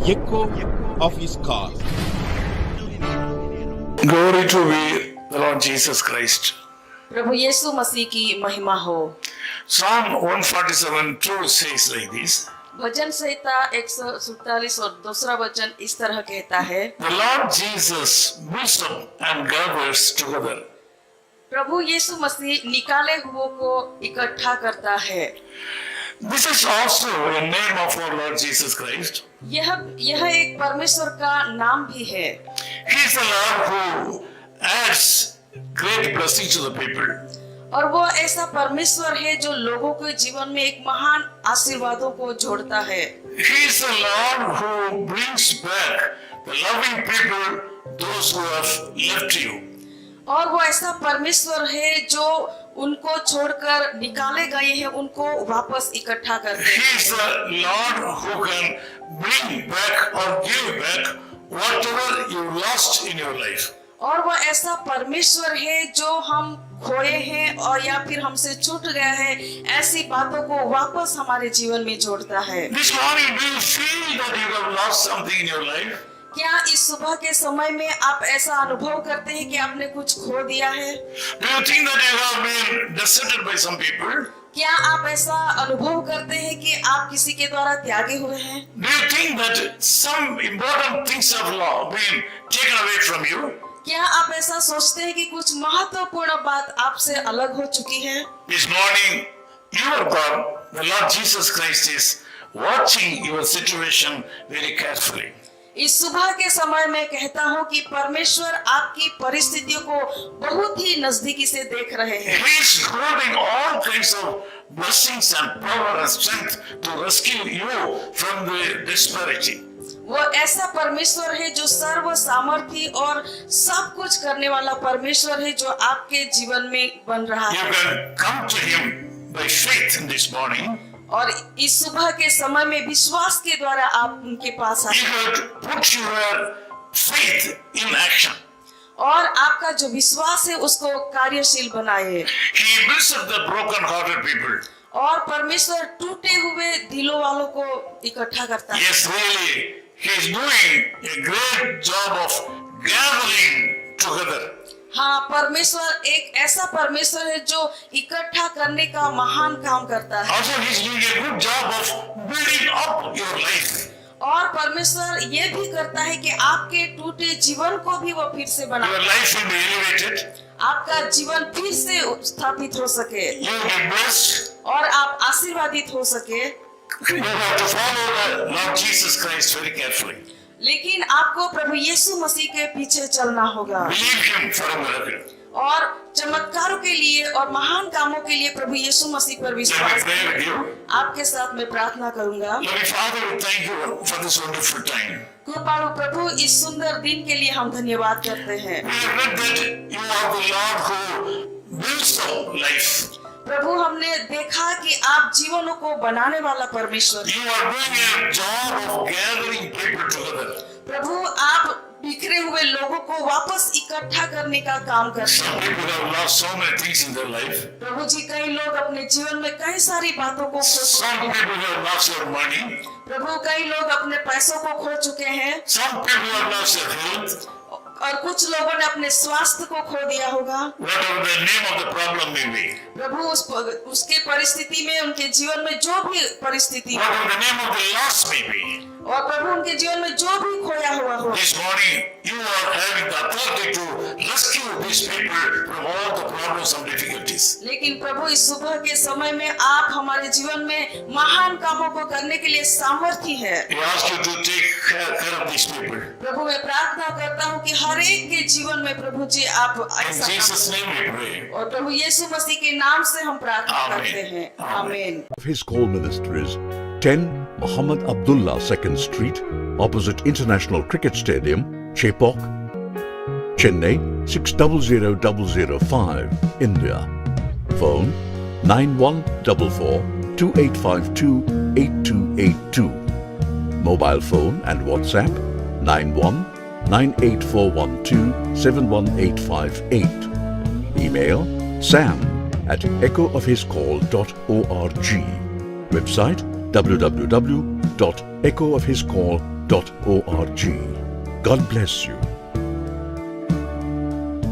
echo of his call. Glory to the Lord Jesus Christ. प्रभु यीशु मसीह की महिमा हो। Psalm 147:2 says like this. भजन संहिता 147 और दूसरा वचन इस तरह कहता है, The Lord Jesus builds up and gathers together. प्रभु यीशु मसीह निकाले हुओं को इकट्ठा करता है। This is also a name of our Lord Jesus Christ. यह एक परमेश्वर का नाम भी है। He is the Lord who adds great blessing to the people. और वो ऐसा परमेश्वर है जो लोगों के जीवन में एक महान आशीर्वादों को जोड़ता है। He is the Lord who brings back the loving people, those who have left you. और वो ऐसा परमेश्वर है जो उनको छोड़कर निकाले गए हैं, उनको वापस इकट्ठा करते हैं। He is the Lord who can bring back or give back whatever you lost in your life. और वो ऐसा परमेश्वर है जो हम खोए हैं और या फिर हमसे छूट गया है, ऐसी बातों को वापस हमारे जीवन में जोड़ता है। This morning, do you feel that you have lost something in your life? क्या इस सुबह के समय में आप ऐसा अनुभव करते हैं कि आपने कुछ खो दिया है? Do you think that you have been deserted by some people? क्या आप ऐसा अनुभव करते हैं कि आप किसी के द्वारा त्यागे हुए हैं? Do you think that some important things have been taken away from you? क्या आप ऐसा सोचते हैं कि कुछ महत्वपूर्ण बात आपसे अलग हो चुकी है? This morning, your God, the Lord Jesus Christ, is watching your situation very carefully. इस सुबह के समय में कहता हूँ कि परमेश्वर आपकी परिस्थितियों को बहुत ही नजदीकी से देख रहे हैं। He is holding all kinds of blessings and power and strength to rescue you from the disparity. वो ऐसा परमेश्वर है जो सर्व सामर्थी और सब कुछ करने वाला परमेश्वर है जो आपके जीवन में बन रहा You है। can come to Him by faith in this morning. और इस सुबह के समय में विश्वास के द्वारा आप उनके पास He आए will put your faith in action. और आपका जो विश्वास है उसको कार्यशील बनाए। He builds up the broken-hearted people. और परमेश्वर टूटे हुए दिलों वालों को इकट्ठा करता है। Yes, really, He is doing a great job of gathering together. हाँ, परमेश्वर एक ऐसा परमेश्वर है जो इकट्ठा करने का महान काम करता है। Also, He is doing a good job of building up your life. और परमेश्वर ये भी करता है कि आपके टूटे जीवन को भी वो फिर से बना, Your life will be elevated. आपका जीवन फिर से स्थापित हो सके You will be blessed. और आप आशीर्वादित हो सके। You have to follow the Lord Jesus Christ very carefully. लेकिन आपको प्रभु यीशु मसीह के पीछे चलना होगा Believe Him for a miracle. और चमत्कारों के लिए और महान कामों के लिए प्रभु यीशु मसीह पर Let me विश्वास pray with you. आपके साथ मैं प्रार्थना करूंगा। Loving Father, we thank you for this wonderful time. कृपालु प्रभु, इस सुंदर दिन के लिए हम धन्यवाद करते हैं। We have read that you are the Lord who builds up life. प्रभु, हमने देखा कि आप जीवनों को बनाने वाला परमेश्वर हैं। You are doing a job of gathering people together. प्रभु, आप बिखरे हुए लोगों को वापस इकट्ठा करने का काम करते Some हैं। people have lost so many things in their life. प्रभु जी, कई लोग अपने जीवन में कई सारी बातों को खो Some चुके हैं। people have lost their money. प्रभु, कई लोग अपने पैसों को खो चुके हैं Some people have lost their health. और कुछ लोगों ने अपने स्वास्थ्य को खो दिया होगा। Whatever the name of the problem may be. प्रभु, उसके परिस्थिति में, उनके जीवन में जो भी परिस्थिति हो, Whatever the name of the loss may be. और प्रभु उनके जीवन में जो भी खोया हुआ हो, This morning, you are having the authority to rescue these people from all the problems and difficulties. लेकिन प्रभु इस सुबह के समय में आप हमारे जीवन में महान कामों को करने के लिए सामर्थ्य है। We ask you to take care of these people. प्रभु, मैं प्रार्थना करता हूँ कि हर एक के जीवन में प्रभु जी आप In ऐसा Jesus' name we pray. और प्रभु यीशु मसीह के नाम से हम प्रार्थना आमीन। करते हैं। आमीन। His call ministries 10 Muhammad Abdullah 2nd Street, opposite International Cricket Stadium, Chepauk, Chennai 600005, India. Phone 9144 2852 8282. Mobile phone and WhatsApp 91 98412 71858. Email sam@echoofhiscall.org. Website www.echoofhiscall.org. God bless you.